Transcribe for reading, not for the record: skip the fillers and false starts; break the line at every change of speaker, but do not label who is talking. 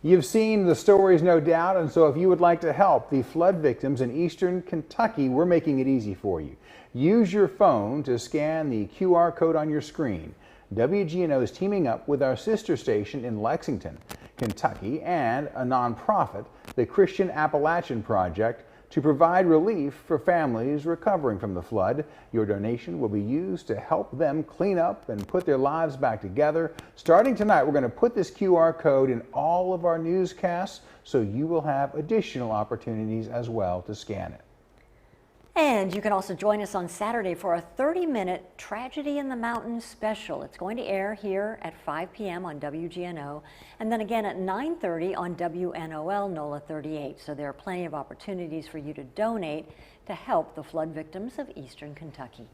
You've seen the stories, no doubt, and so if you would like to help the flood victims in eastern Kentucky, we're making it easy for you. Use your phone to scan the QR code on your screen. WGNO is teaming up with our sister station in Lexington, Kentucky, and a nonprofit, the Christian Appalachian Project, to provide relief for families recovering from the flood. Your donation will be used to help them clean up and put their lives back together. Starting tonight, we're going to put this QR code in all of our newscasts, so you will have additional opportunities as well to scan it.
And you can also join us on Saturday for a 30-minute Tragedy in the Mountains special. It's going to air here at 5 p.m. on WGNO and then again at 9:30 on WNOL NOLA 38. So there are plenty of opportunities for you to donate to help the flood victims of eastern Kentucky.